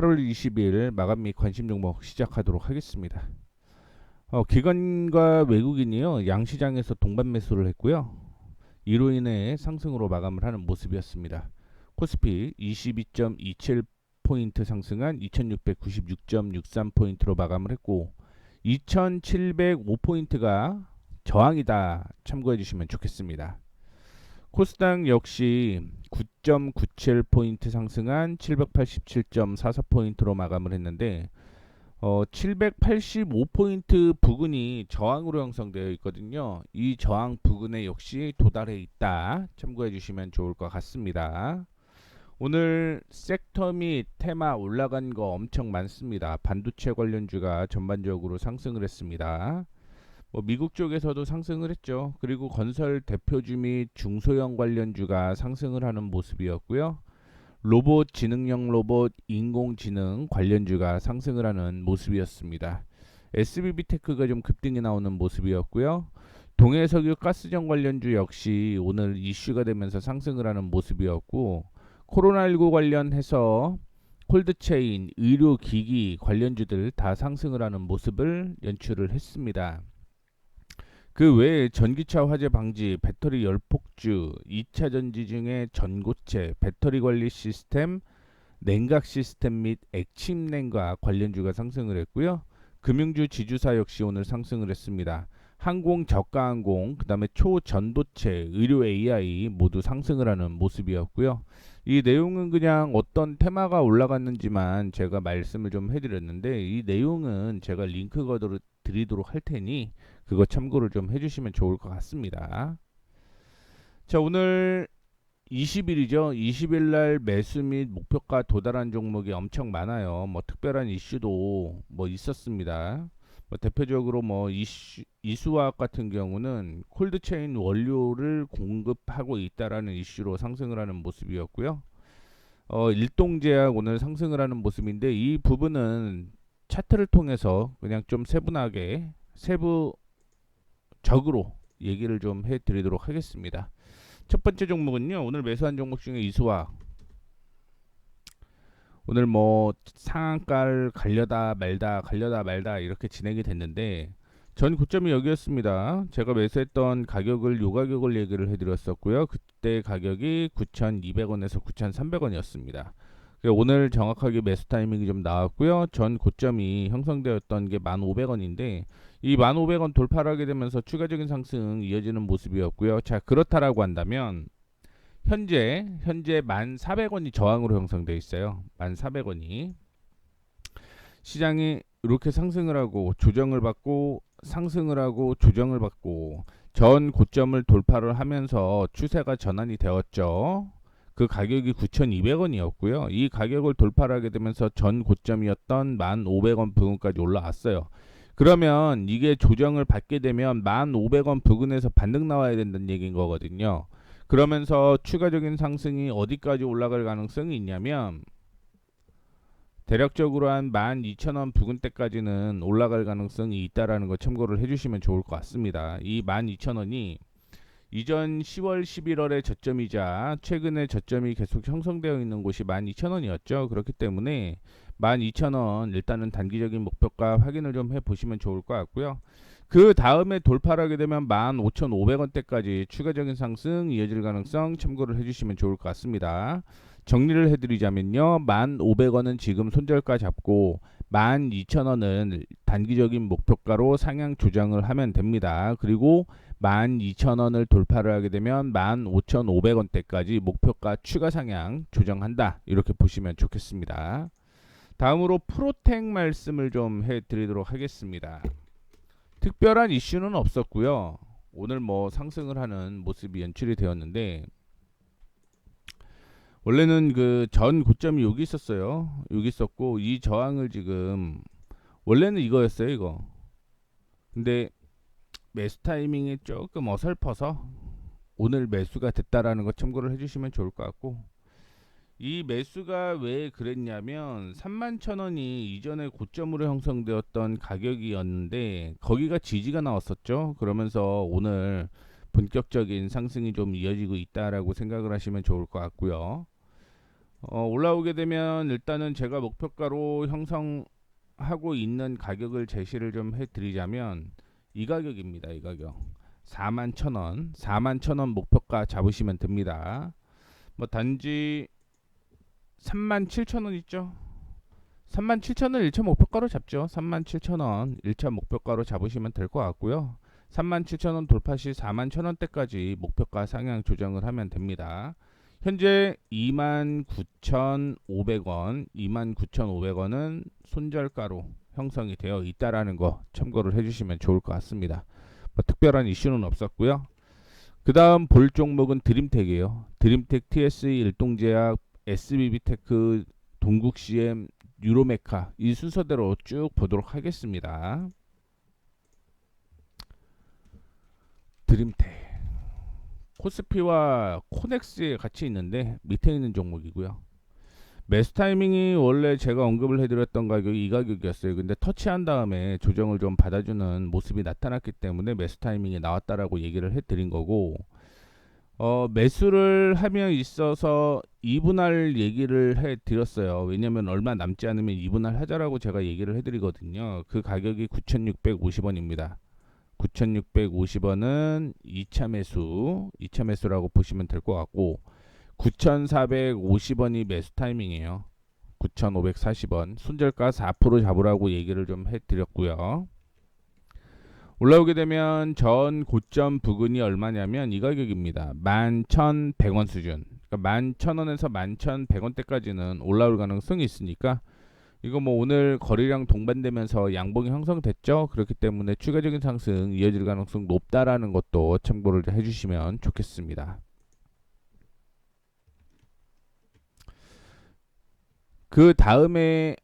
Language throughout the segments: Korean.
8월 20일 마감 및 관심 종목 시작하도록 하겠습니다. 기관과 외국인이요 양시장에서 동반 매수를 했고요. 이로 인해 상승으로 마감을 하는 모습이었습니다. 코스피 22.27포인트 상승한 2696.63포인트로 마감을 했고 2705포인트가 저항이다 참고해 주시면 좋겠습니다. 코스닥 역시 9.97포인트 상승한 787.44포인트로 마감을 했는데 785포인트 부근이 저항으로 형성되어 있거든요. 이 저항 부근에 역시 도달해 있다 참고해 주시면 좋을 것 같습니다. 오늘 섹터 및 테마 올라간 거 엄청 많습니다. 반도체 관련주가 전반적으로 상승을 했습니다. 미국 쪽에서도 상승을 했죠. 그리고 건설 대표주 및 중소형 관련주가 상승을 하는 모습이었고요. 로봇, 지능형 로봇, 인공지능 관련주가 상승을 하는 모습이었습니다. SBB테크가 좀 급등이 나오는 모습이었고요. 동해석유 가스정 관련주 역시 오늘 이슈가 되면서 상승을 하는 모습이었고, 코로나19 관련해서 콜드체인, 의료기기 관련주들 다 상승을 하는 모습을 연출을 했습니다. 그 외에 전기차 화재 방지, 배터리 열폭주, 2차 전지 중에 전고체, 배터리 관리 시스템, 냉각 시스템 및 액침냉과 관련주가 상승을 했고요. 금융주 지주사 역시 오늘 상승을 했습니다. 항공, 저가항공, 그 다음에 초전도체, 의료 AI 모두 상승을 하는 모습이었고요. 이 내용은 그냥 어떤 테마가 올라갔는지만 제가 말씀을 좀 해드렸는데, 이 내용은 제가 링크 드리도록 할 테니 그거 참고를 좀 해주시면 좋을 것 같습니다. 자, 오늘 20일이죠. 20일 날 매수 및 목표가 도달한 종목이 엄청 많아요. 특별한 이슈도 있었습니다. 대표적으로 이수화학 같은 경우는 콜드체인 원료를 공급하고 있다라는 이슈로 상승을 하는 모습이었고요. 일동제약 오늘 상승을 하는 모습인데, 이 부분은 차트를 통해서 그냥 좀 세분하게 세부적으로 얘기를 좀 해드리도록 하겠습니다. 첫 번째 종목은요, 오늘 매수한 종목 중에 이수화학. 오늘 상한가를 가려다 말다 이렇게 진행이 됐는데, 전 고점이 여기였습니다. 제가 매수했던 가격을 요 가격을 얘기를 해드렸었고요. 그때 가격이 9,200원에서 9,300원이었습니다. 오늘 정확하게 매수 타이밍이 좀 나왔고요. 전 고점이 형성되었던 게 1,500원인데 이 1,500원 돌파를 하게 되면서 추가적인 상승 이어지는 모습이었고요. 자, 그렇다라고 한다면 현재 1,400원이 저항으로 형성되어 있어요. 1,400원이 시장이 이렇게 상승을 하고 조정을 받고 상승을 하고 조정을 받고 전 고점을 돌파를 하면서 추세가 전환이 되었죠. 그 가격이 9,200원이었고요. 이 가격을 돌파를 하게 되면서 전 고점이었던 1,500원 부근까지 올라왔어요. 그러면 이게 조정을 받게 되면 1,500원 부근에서 반등 나와야 된다는 얘기인 거거든요. 그러면서 추가적인 상승이 어디까지 올라갈 가능성이 있냐면 대략적으로 한 12,000원 부근대까지는 올라갈 가능성이 있다라는 거 참고를 해주시면 좋을 것 같습니다. 이 12,000원이 이전 10월 11월의 저점이자 최근의 저점이 계속 형성되어 있는 곳이 12,000원이었죠. 그렇기 때문에 12,000원 일단은 단기적인 목표가 확인을 좀 해보시면 좋을 것 같고요. 그 다음에 돌파를 하게 되면 15,500원대까지 추가적인 상승 이어질 가능성 참고를 해주시면 좋을 것 같습니다. 정리를 해드리자면요, 1,500원은 지금 손절가 잡고 12,000원은 단기적인 목표가로 상향 조정을 하면 됩니다. 그리고 12,000원을 돌파를 하게 되면 15,500원대까지 목표가 추가 상향 조정한다, 이렇게 보시면 좋겠습니다. 다음으로 프로텍 말씀을 좀 해드리도록 하겠습니다. 특별한 이슈는 없었고요. 오늘 상승을 하는 모습이 연출이 되었는데, 원래는 그 전 고점이 여기 있었어요. 여기 있었고 이 저항을 지금 원래는 이거였어요, 이거. 근데 매수 타이밍이 조금 어설퍼서 오늘 매수가 됐다라는 거 참고를 해주시면 좋을 것 같고, 이 매수가 왜 그랬냐면 31,000원이 이전에 고점으로 형성되었던 가격이었는데 거기가 지지가 나왔었죠. 그러면서 오늘 본격적인 상승이 좀 이어지고 있다라고 생각을 하시면 좋을 것 같고요. 올라오게 되면 일단은 제가 목표가로 형성하고 있는 가격을 제시를 좀 해드리자면 이 가격입니다. 이 가격 41,000원, 41,000원 목표가 잡으시면 됩니다. 뭐 단지 37,000원 있죠. 37,000원 1차 목표가로 잡죠. 37,000원 1차 목표가로 잡으시면 될 것 같고요. 37,000원 돌파 시 41,000원대까지 목표가 상향 조정을 하면 됩니다. 현재 29,500원, 29,500원은 손절가로 형성이 되어 있다라는 거 참고를 해주시면 좋을 것 같습니다. 뭐 특별한 이슈는 없었고요. 그 다음 볼 종목은 드림텍이에요. 드림텍, TSE, 일동제약, SBB테크, 동국CM, 유로메카 이 순서대로 쭉 보도록 하겠습니다. 드림텍 코스피와 코넥스에 같이 있는데 밑에 있는 종목이고요. 매수 타이밍이 원래 제가 언급을 해드렸던 가격이 이 가격이었어요. 근데 터치한 다음에 조정을 좀 받아주는 모습이 나타났기 때문에 매수 타이밍이 나왔다라고 얘기를 해드린 거고, 매수를 하면 있어서 2분할 얘기를 해드렸어요. 왜냐면 얼마 남지 않으면 2분할 하자라고 제가 얘기를 해드리거든요. 그 가격이 9,650원입니다. 9,650원은 2차 매수라고 보시면 될 것 같고 9,450원이 매수 타이밍이에요. 9,540원 손절가 4% 잡으라고 얘기를 좀 해드렸고요. 올라오게 되면 전 고점 부근이 얼마냐면 이 가격입니다. 11,100원 수준. 그러니까 11,000원에서 11,100원대까지는 올라올 가능성이 있으니까 이거 뭐 오늘 거래량 동반되면서 양봉이 형성됐죠. 그렇기 때문에 추가적인 상승 이어질 가능성 높다라는 것도 참고를 해주시면 좋겠습니다. 그 다음에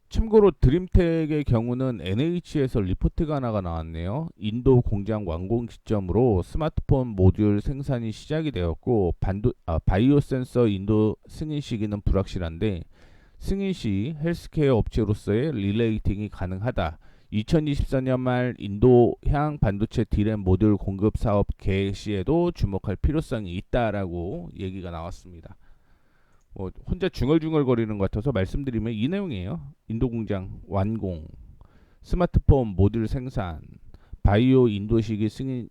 참고로 드림텍의 경우는 NH에서 리포트가 하나가 나왔네요. 인도 공장 완공 시점으로 스마트폰 모듈 생산이 시작이 되었고 바이오 센서 인도 승인 시기는 불확실한데 승인 시 헬스케어 업체로서의 릴레이팅이 가능하다. 2024년 말 인도향 반도체 D램 모듈 공급 사업 개시에도 주목할 필요성이 있다라고 얘기가 나왔습니다. 뭐 혼자 중얼중얼거리는 것 같아서 말씀드리면 이 내용이에요. 인도 공장 완공, 스마트폰 모듈 생산, 바이오 인도 시기 승인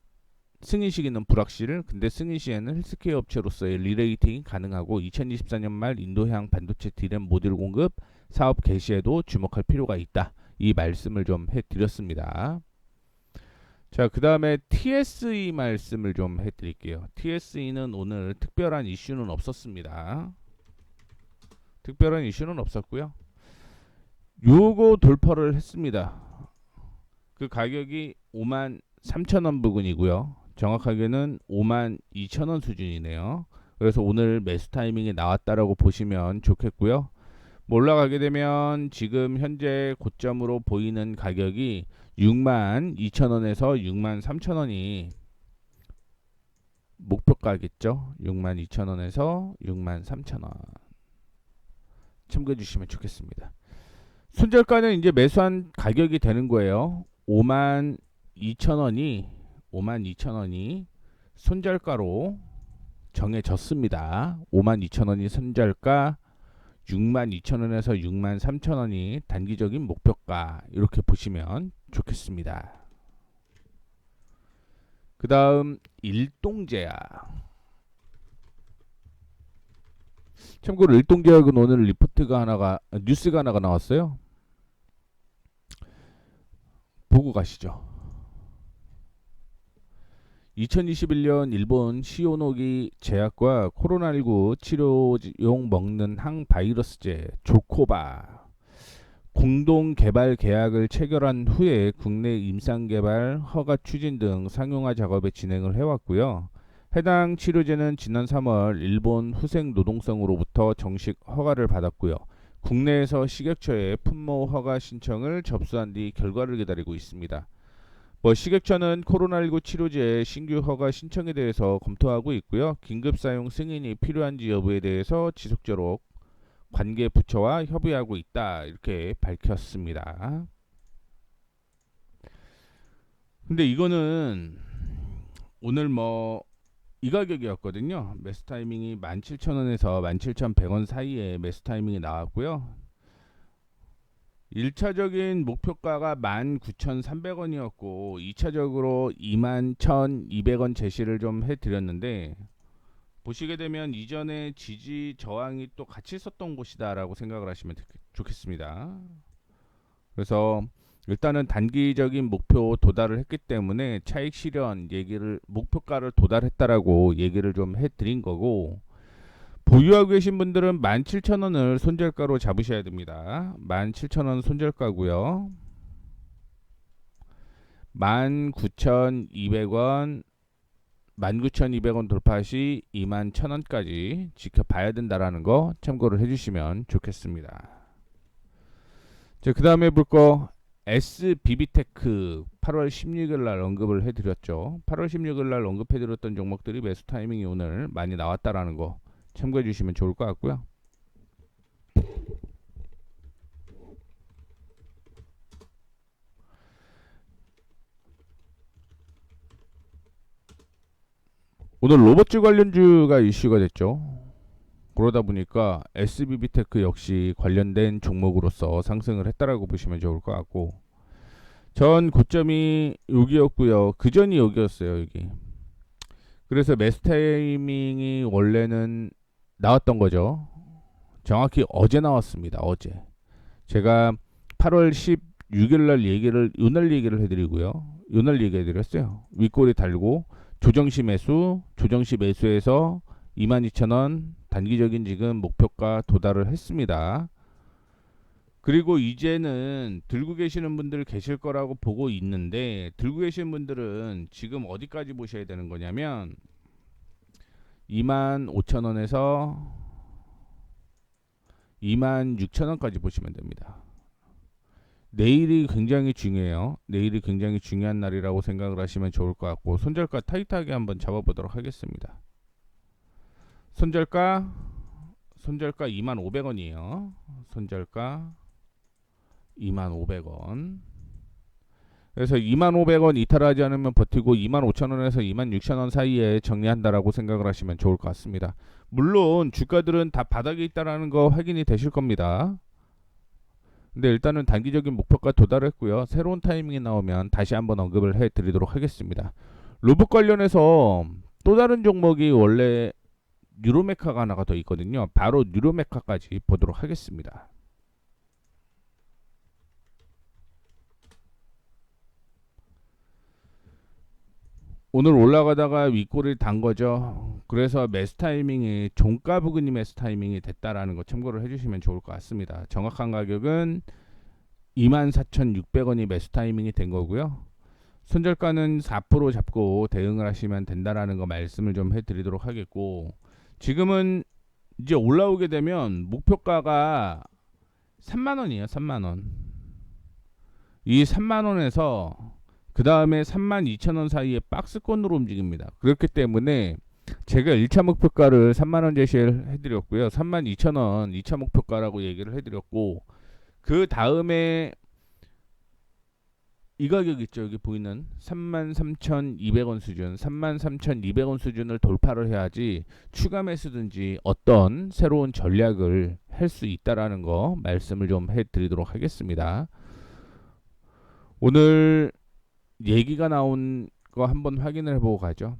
시기는 불확실. 근데 승인 시에는 헬스케어 업체로서의 리레이팅이 가능하고 2024년 말 인도향 반도체 D램 모듈 공급 사업 개시에도 주목할 필요가 있다. 이 말씀을 좀 해드렸습니다. 자, 그 다음에 TSE 말씀을 좀 해드릴게요. TSE는 오늘 특별한 이슈는 없었습니다. 특별한 이슈는 없었고요. 요거 돌파를 했습니다. 그 가격이 53,000원 부근이고요. 정확하게는 52,000원 수준이네요. 그래서 오늘 매수 타이밍이 나왔다라고 보시면 좋겠고요. 올라가게 되면 지금 현재 고점으로 보이는 가격이 62,000원에서 63,000원이 목표가겠죠. 62,000원에서 63,000원 참고해 주시면 좋겠습니다. 손절가는 이제 매수한 가격이 되는 거예요. 52,000원이 손절가로 정해졌습니다. 52,000원이 손절가, 62,000원에서 63,000원이 단기적인 목표가 이렇게 보시면 좋겠습니다. 그 다음 일동제약. 참고로 일동제약은 오늘 뉴스가 하나가 나왔어요. 보고 가시죠. 2021년 일본 시오노기 제약과 코로나19 치료용 먹는 항바이러스제 조코바 공동 개발 계약을 체결한 후에 국내 임상 개발, 허가 추진 등 상용화 작업에 진행을 해왔고요. 해당 치료제는 지난 3월 일본 후생노동성으로부터 정식 허가를 받았고요. 국내에서 식약처에 품목 허가 신청을 접수한 뒤 결과를 기다리고 있습니다. 식약처는 코로나19 치료제 신규 허가 신청에 대해서 검토하고 있고요. 긴급 사용 승인이 필요한지 여부에 대해서 지속적으로 관계 부처와 협의하고 있다. 이렇게 밝혔습니다. 근데 이거는 오늘 이 가격이었거든요. 매수 타이밍이 17,000원에서 17,100원 사이에 매수 타이밍이 나왔고요. 1차적인 목표가가 19,300원이었고 2차적으로 21,200원 제시를 좀 해드렸는데, 보시게 되면 이전에 지지 저항이 또 같이 있었던 곳이다라고 생각을 하시면 좋겠습니다. 그래서 일단은 단기적인 목표 도달을 했기 때문에 차익 실현 얘기를, 목표가를 도달했다라고 얘기를 좀 해드린 거고, 보유하고 계신 분들은 17,000원을 손절가로 잡으셔야 됩니다. 17,000원 손절가고요. 19,200원 19,200원 돌파 시 21,000원까지 지켜봐야 된다라는 거 참고를 해주시면 좋겠습니다. 자, 그 다음에 볼 거 SBB테크 8월 16일 날 언급을 해드렸죠. 8월 16일 날 언급해드렸던 종목들이 매수 타이밍이 오늘 많이 나왔다라는 거 참고해 주시면 좋을 것 같고요. 오늘 로봇주 관련주가 이슈가 됐죠. 그러다 보니까 SBB테크 역시 관련된 종목으로서 상승을 했다라고 보시면 좋을 것 같고, 전 고점이 여기였고요. 그 전이 여기였어요. 여기. 그래서 매수 타이밍이 원래는 나왔던 거죠. 정확히 어제 나왔습니다. 어제. 제가 8월 16일 날 얘기를, 요날 얘기를 해드리고요. 요날 얘기해드렸어요. 윗꼬리 달고 조정시 매수, 조정시 매수에서 22,000원 단기적인 지금 목표가 도달을 했습니다. 그리고 이제는 들고 계시는 분들 계실 거라고 보고 있는데, 들고 계신 분들은 지금 어디까지 보셔야 되는 거냐면 25,000원에서 26,000원까지 보시면 됩니다. 내일이 굉장히 중요해요. 내일이 굉장히 중요한 날이라고 생각을 하시면 좋을 것 같고, 손절가 타이트하게 한번 잡아보도록 하겠습니다. 손절가 25,500원이에요. 손절가 25,500원. 그래서 25,500원 이탈하지 않으면 버티고 25,000원에서 26,000원 사이에 정리한다라고 생각을 하시면 좋을 것 같습니다. 물론 주가들은 다 바닥에 있다라는 거 확인이 되실 겁니다. 근데 일단은 단기적인 목표가 도달했고요. 새로운 타이밍이 나오면 다시 한번 언급을 해드리도록 하겠습니다. 로봇 관련해서 또 다른 종목이 원래 뉴로메카가 하나가 더 있거든요. 바로 뉴로메카까지 보도록 하겠습니다. 오늘 올라가다가 윗골을 단 거죠. 그래서 매수 타이밍이 종가 부근이 매수 타이밍이 됐다라는 거 참고를 해주시면 좋을 것 같습니다. 정확한 가격은 24,600원이 매수 타이밍이 된 거고요. 손절가는 4% 잡고 대응을 하시면 된다라는 거 말씀을 좀 해드리도록 하겠고, 지금은 이제 올라오게 되면 목표가가 3만원이에요. 3만원. 이 3만원에서 그 다음에 32,000원 사이에 박스권으로 움직입니다. 그렇기 때문에 제가 1차 목표가를 3만원 제시를 해드렸고요. 32,000원 2차 목표가라고 얘기를 해드렸고, 그 다음에 이 가격 있죠. 여기 보이는 33,200원 수준, 33,200원 수준을 돌파를 해야지 추가 매수든지 어떤 새로운 전략을 할 수 있다라는 거 말씀을 좀 해드리도록 하겠습니다. 오늘 얘기가 나온 거 한번 확인을 해보고 가죠.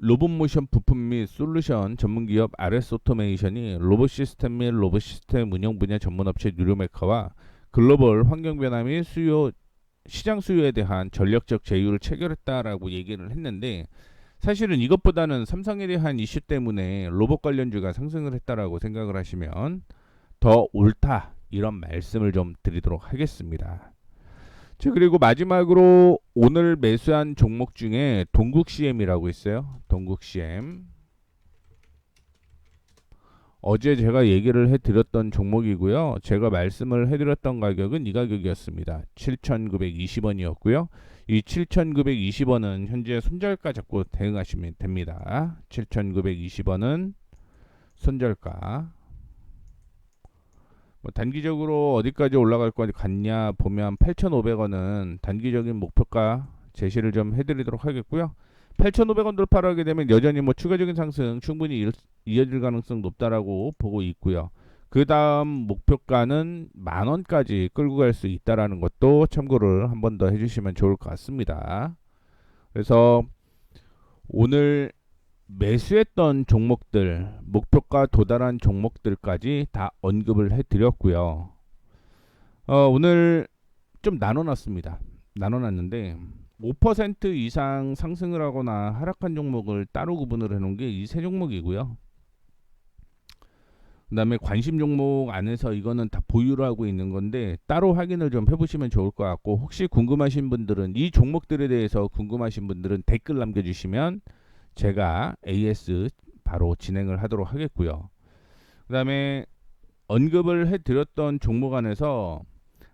로봇모션 부품 및 솔루션 전문기업 RS 오토메이션이 로봇 시스템 및 로봇 시스템 운영 분야 전문업체 뉴로메카와 글로벌 환경 변화 및 시장 수요에 대한 전략적 제휴를 체결했다라고 얘기를 했는데, 사실은 이것보다는 삼성에 대한 이슈 때문에 로봇 관련주가 상승을 했다라고 생각을 하시면 더 옳다, 이런 말씀을 좀 드리도록 하겠습니다. 자, 그리고 마지막으로 오늘 매수한 종목 중에 동국CM이라고 있어요. 동국CM. 어제 제가 얘기를 해드렸던 종목이고요. 제가 말씀을 해드렸던 가격은 이 가격이었습니다. 7,920원이었고요. 이 7,920원은 현재 손절가 잡고 대응하시면 됩니다. 7,920원은 손절가. 뭐 단기적으로 어디까지 올라갈 것 같냐 보면 8,500원은 단기적인 목표가 제시를 좀 해드리도록 하겠고요. 8,500원 돌파를 하게 되면 여전히 뭐 추가적인 상승 충분히 이어질 가능성 높다라고 보고 있고요. 그 다음 목표가는 10,000원까지 끌고 갈 수 있다라는 것도 참고를 한 번 더 해주시면 좋을 것 같습니다. 그래서 오늘 매수했던 종목들, 목표가 도달한 종목들까지 다 언급을 해드렸고요. 오늘 좀 나눠놨습니다. 나눠놨는데 5% 이상 상승을 하거나 하락한 종목을 따로 구분을 해놓은 게 이 세 종목이고요. 그 다음에 관심 종목 안에서 이거는 다 보유를 하고 있는 건데 따로 확인을 좀 해보시면 좋을 것 같고, 혹시 궁금하신 분들은 이 종목들에 대해서 궁금하신 분들은 댓글 남겨주시면 제가 AS 바로 진행을 하도록 하겠고요. 그 다음에 언급을 해드렸던 종목 안에서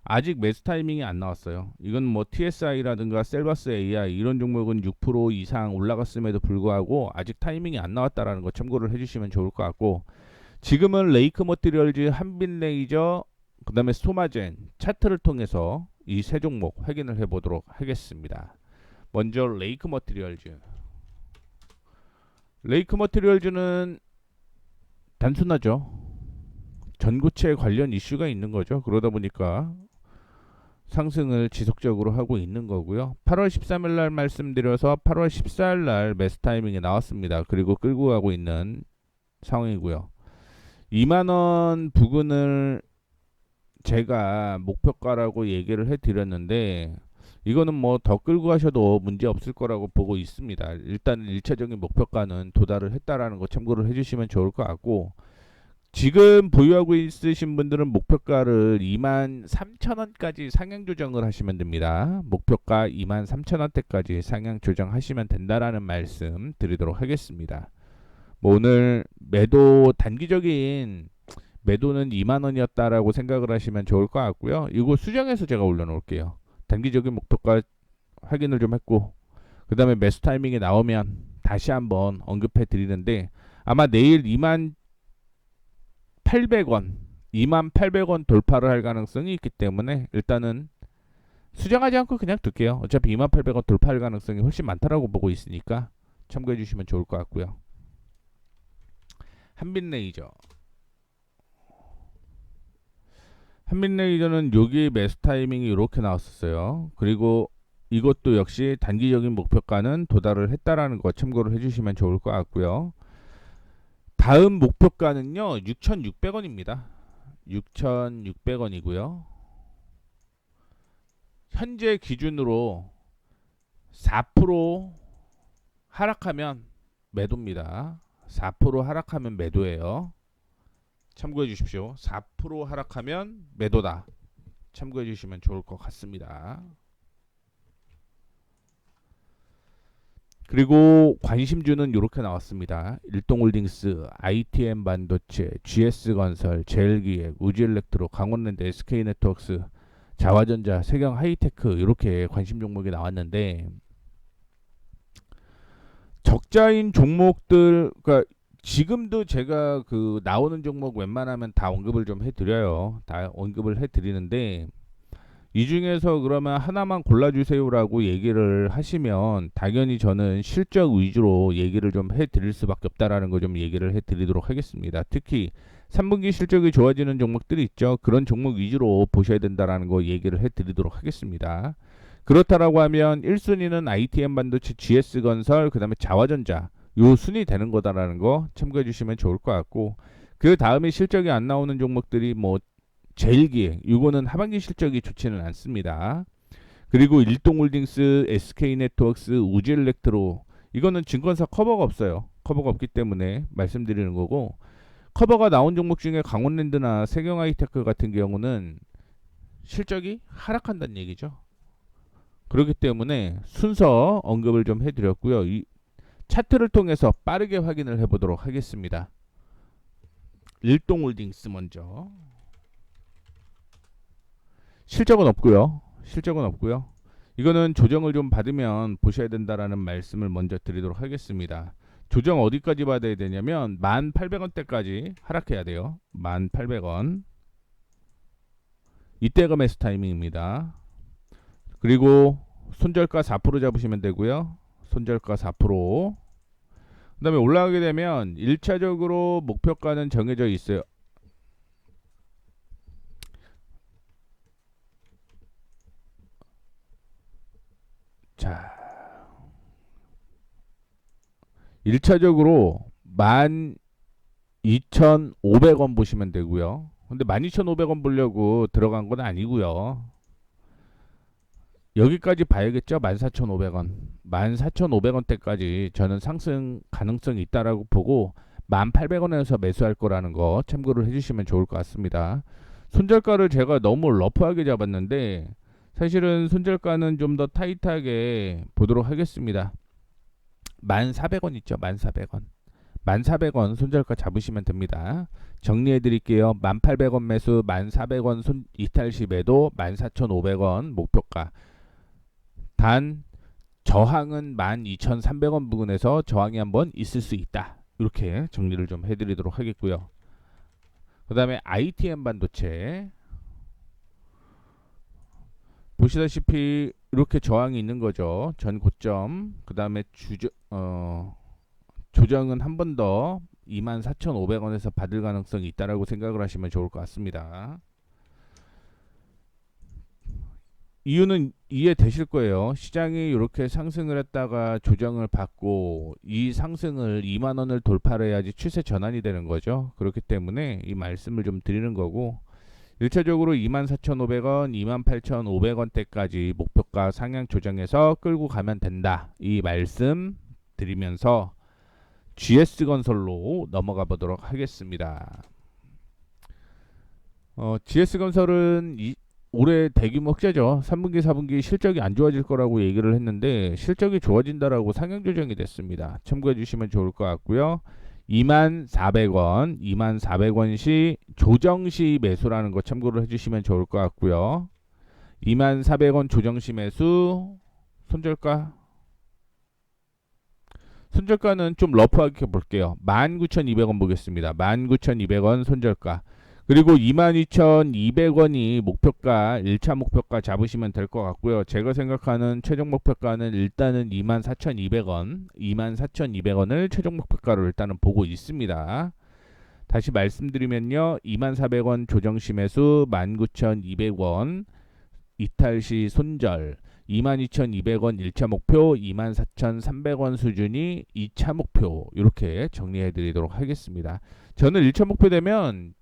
아직 매수 타이밍이 안 나왔어요. 이건 뭐 TSI라든가 셀바스 AI 이런 종목은 6% 이상 올라갔음에도 불구하고 아직 타이밍이 안 나왔다라는 거 참고를 해주시면 좋을 것 같고, 지금은 레이크 머티리얼즈, 한빛레이저, 그 다음에 소마젠 차트를 통해서 이 세 종목 확인을 해보도록 하겠습니다. 먼저 레이크 머티리얼즈. 레이크 머티리얼즈는 단순하죠. 전고체 관련 이슈가 있는 거죠. 그러다 보니까 상승을 지속적으로 하고 있는 거고요. 8월 13일 날 말씀드려서 8월 14일 날 매수 타이밍이 나왔습니다. 그리고 끌고 가고 있는 상황이고요. 2만원 부근을 제가 목표가라고 얘기를 해드렸는데 이거는 뭐 더 끌고 가셔도 문제 없을 거라고 보고 있습니다. 일단 1차적인 목표가는 도달을 했다라는 거 참고를 해주시면 좋을 것 같고, 지금 보유하고 있으신 분들은 목표가를 23,000원까지 상향 조정을 하시면 됩니다. 목표가 23,000원대까지 상향 조정하시면 된다라는 말씀 드리도록 하겠습니다. 뭐 오늘 매도 단기적인 매도는 2만원이었다라고 생각을 하시면 좋을 것 같고요. 이거 수정해서 제가 올려놓을게요. 단기적인 목표가 확인을 좀 했고, 그 다음에 매수 타이밍이 나오면 다시 한번 언급해 드리는데, 아마 내일 28,000원 돌파를 할 가능성이 있기 때문에 일단은 수정하지 않고 그냥 둘게요. 어차피 28,000원 돌파할 가능성이 훨씬 많다라고 보고 있으니까 참고해 주시면 좋을 것 같고요. 한빛레이저. 한빛레이저는 여기 매수 타이밍이 이렇게 나왔었어요. 그리고 이것도 역시 단기적인 목표가는 도달을 했다라는 거 참고를 해주시면 좋을 것 같고요. 다음 목표가는요 6,600원입니다. 6,600원이고요. 현재 기준으로 4% 하락하면 매도입니다. 4% 하락하면 매도예요. 참고해 주십시오. 4% 하락하면 매도다. 참고해 주시면 좋을 것 같습니다. 그리고 관심주는 이렇게 나왔습니다. 일동홀딩스, ITM 반도체, GS건설, 제일기획, 우지엘렉트로, 강원랜드, SK네트워크스, 자화전자, 세경 하이테크 이렇게 관심 종목이 나왔는데, 적자인 종목들, 그러니까 지금도 제가 그 나오는 종목 웬만하면 다 언급을 좀 해드려요. 다 언급을 해드리는데, 이 중에서 그러면 하나만 골라주세요라고 얘기를 하시면 당연히 저는 실적 위주로 얘기를 좀 해드릴 수밖에 없다라는 거 좀 얘기를 해드리도록 하겠습니다. 특히 3분기 실적이 좋아지는 종목들이 있죠. 그런 종목 위주로 보셔야 된다라는 거 얘기를 해드리도록 하겠습니다. 그렇다라고 하면 1순위는 ITM 반도체, GS건설, 그 다음에 자화전자 요 순위 되는 거다라는 거 참고해 주시면 좋을 것 같고, 그 다음에 실적이 안 나오는 종목들이 뭐 제일기획, 이거는 하반기 실적이 좋지는 않습니다. 그리고 일동홀딩스, SK네트워크스, 우지엘렉트로 이거는 증권사 커버가 없어요. 커버가 없기 때문에 말씀드리는 거고, 커버가 나온 종목 중에 강원랜드나 세경하이테크 같은 경우는 실적이 하락한다는 얘기죠. 그렇기 때문에 순서 언급을 좀 해드렸고요. 이 차트를 통해서 빠르게 확인을 해보도록 하겠습니다. 일동홀딩스 먼저. 실적은 없고요. 실적은 없고요. 이거는 조정을 좀 받으면 보셔야 된다라는 말씀을 먼저 드리도록 하겠습니다. 조정 어디까지 받아야 되냐면 1,800원대까지 하락해야 돼요. 1,800원. 이때가 매수 타이밍입니다. 그리고 손절가 4% 잡으시면 되고요. 손절가 4%. 그 다음에 올라가게 되면 1차적으로 목표가는 정해져 있어요. 자, 1차적으로 12,500원 보시면 되고요. 근데 12,500원 보려고 들어간 건 아니고요. 여기까지 봐야겠죠. 14,500원. 14,500원대까지 저는 상승 가능성이 있다라고 보고 1,800원에서 매수할 거라는 거 참고를 해주시면 좋을 것 같습니다. 손절가를 제가 너무 러프하게 잡았는데 사실은 손절가는 좀 더 타이트하게 보도록 하겠습니다. 1,400원 있죠. 1,400원. 1,400원 손절가 잡으시면 됩니다. 정리해 드릴게요. 1,800원 매수, 1,400원 이탈 시 매도, 14,500원 목표가. 단 저항은 12,300원 부근에서 저항이 한번 있을 수 있다. 이렇게 정리를 좀 해드리도록 하겠고요. 그 다음에 ITM 반도체 보시다시피 이렇게 저항이 있는 거죠. 전 고점. 그 다음에 조정은 한 번 더 24,500원에서 받을 가능성이 있다라고 생각을 하시면 좋을 것 같습니다. 이유는 이해되실 거예요. 시장이 이렇게 상승을 했다가 조정을 받고 이 상승을 2만 원을 돌파를 해야지 추세 전환이 되는 거죠. 그렇기 때문에 이 말씀을 좀 드리는 거고 1차적으로 24,500원, 28,500원대까지 목표가 상향 조정해서 끌고 가면 된다. 이 말씀 드리면서 GS건설로 넘어가 보도록 하겠습니다. GS건설은 올해 대규모 흑자죠. 3분기, 4분기 실적이 안 좋아질 거라고 얘기를 했는데 실적이 좋아진다라고 상향 조정이 됐습니다. 참고해 주시면 좋을 것 같고요. 24,400원, 24,400원 시 조정 시 매수라는 거 참고를 해주시면 좋을 것 같고요. 24,400원 조정 시 매수. 손절가는 좀 러프하게 볼게요. 19,200원 보겠습니다. 19,200원 손절가. 그리고 22,200원이 목표가 1차 목표가 잡으시면 될 것 같고요. 제가 생각하는 최종 목표가는 일단은 24,200원, 24,200원을 최종 목표가로 일단은 보고 있습니다. 다시 말씀드리면요. 24,400원 조정시 매수, 19,200원 이탈 시 손절, 22,200원 1차 목표, 24,300원 수준이 2차 목표. 이렇게 정리해 드리도록 하겠습니다. 저는 1차 목표 되면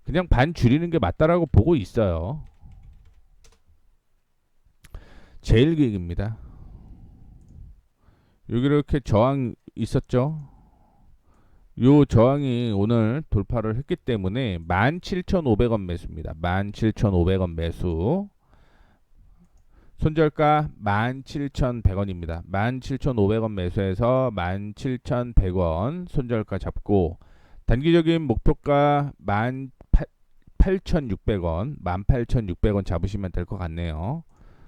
그냥 반 줄이는 게 맞다라고 보고 있어요. 제일기획입니다. 여기 이렇게 저항 있었죠. 요 저항이 오늘 돌파를 했기 때문에 17,500원 매수입니다. 17,500원 매수. 손절가 17,100원입니다. 17,500원 매수해서 17,100원 손절가 잡고 단기적인 목표가 18,600원, 18,600원 잡으시면 될 것 같네요.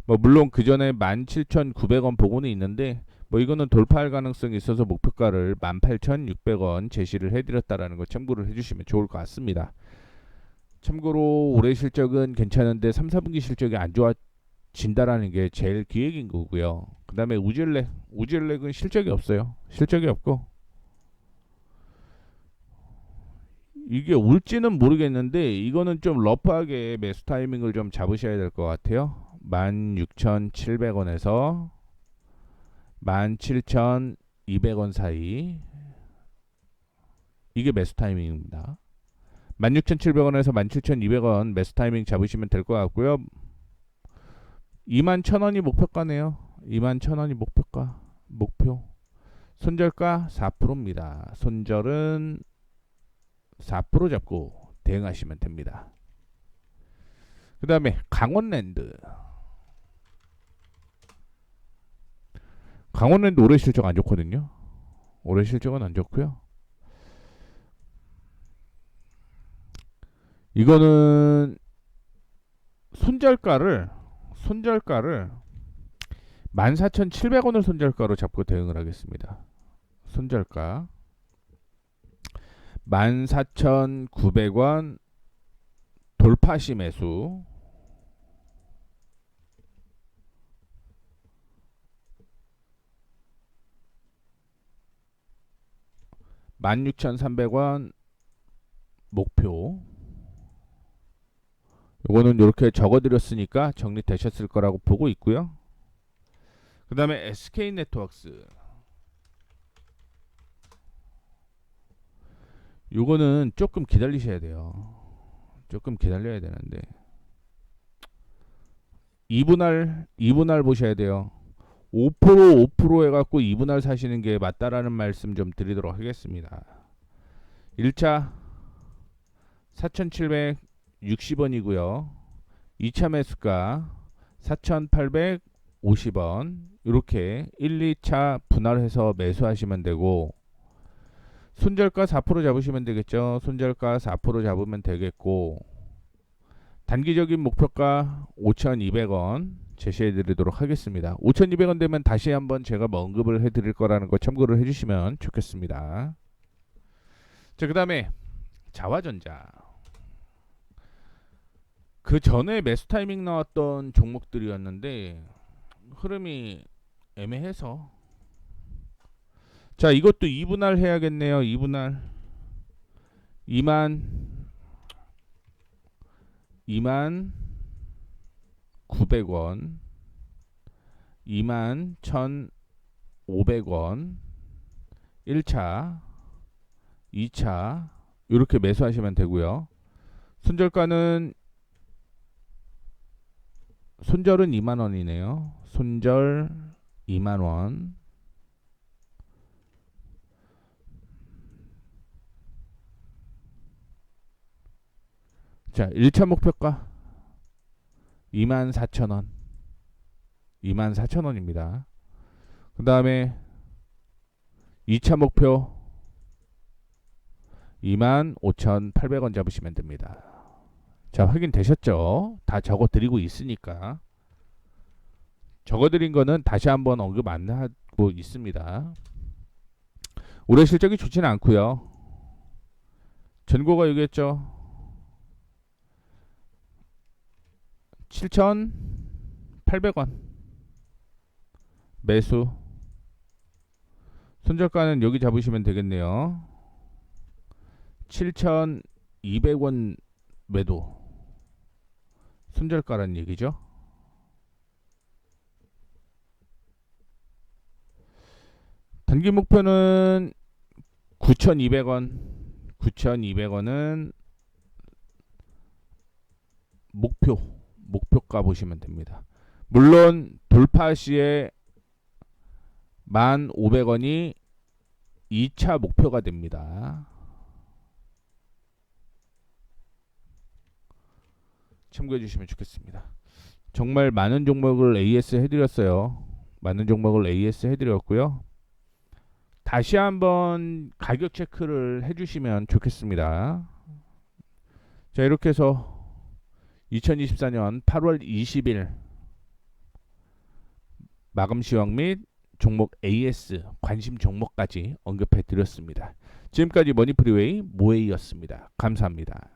뭐 물론 그 전에 17,900원 보고는 있는데 뭐 이거는 돌파할 가능성이 있어서 목표가를 18,600원 제시를 해드렸다라는 거 참고를 해주시면 좋을 것 같습니다. 참고로 올해 실적은 괜찮은데 3, 4분기 실적이 안 좋아진다라는 게 제일 기획인 거고요. 그 다음에 우질렉은 실적이 없어요. 실적이 없고 이게 올지는 모르겠는데 이거는 좀 러프하게 매수 타이밍을 좀 잡으셔야 될 것 같아요. 16,700원에서 17,200원 사이 이게 매수 타이밍입니다. 16,700원에서 17,200원 매수 타이밍 잡으시면 될 것 같고요. 21,000원이 목표가네요. 21,000원이 목표. 손절가 4%입니다. 손절은 4% 잡고 대응하시면 됩니다. 그 다음에 강원랜드 올해 실적 안 좋거든요. 올해 실적은 안 좋고요. 이거는 손절가를 14,700원을 손절가로 잡고 대응을 하겠습니다. 손절가 14,900원 돌파시 매수. 16,300원 목표. 요거는 이렇게 적어드렸으니까 정리되셨을 거라고 보고 있고요. 그 다음에 SK네트워크스. 요거는 조금 기다리셔야 돼요. 조금 기다려야 되는데 2분할 보셔야 돼요. 5% 해갖고 2분할 사시는 게 맞다라는 말씀 좀 드리도록 하겠습니다. 1차 4,760원이고요. 2차 매수가 4,850원. 이렇게 1, 2차 분할해서 매수하시면 되고, 손절가 4% 잡으시면 되겠죠. 손절가 4% 잡으면 되겠고, 단기적인 목표가 5,200원 제시해 드리도록 하겠습니다. 5,200원 되면 다시 한번 제가 뭐 언급을 해 드릴 거라는 거 참고를 해 주시면 좋겠습니다. 자, 그 다음에 자화전자. 그 전에 매수 타이밍 나왔던 종목들이었는데 흐름이 애매해서, 자, 이것도 2분할 해야겠네요. 2분할 2만 900원, 21,500원 1차, 2차 이렇게 매수하시면 되고요. 손절가는 손절은 2만원이네요. 손절 2만원. 자, 1차 목표가 24,000원. 24,000원입니다. 그 다음에 2차 목표 25,800원 잡으시면 됩니다. 자, 확인되셨죠? 다 적어드리고 있으니까. 적어드린 거는 다시 한번 언급 안 하고 있습니다. 올해 실적이 좋지는 않고요. 전고가 여기였죠. 7,800원 매수. 손절가는 여기 잡으시면 되겠네요. 7,200원 매도. 손절가라는 얘기죠. 단기 목표는 9,200원. 9,200원은 목표가 보시면 됩니다. 물론 돌파 시에 1,500원이 2차 목표가 됩니다. 참고해 주시면 좋겠습니다. 정말 많은 종목을 AS 해드렸어요. 많은 종목을 AS 해드렸고요. 다시 한번 가격 체크를 해주시면 좋겠습니다. 자, 이렇게 해서 2024년 8월 20일 마감 시황 및 종목 AS 관심 종목까지 언급해 드렸습니다. 지금까지 머니프리웨이 모에이였습니다. 감사합니다.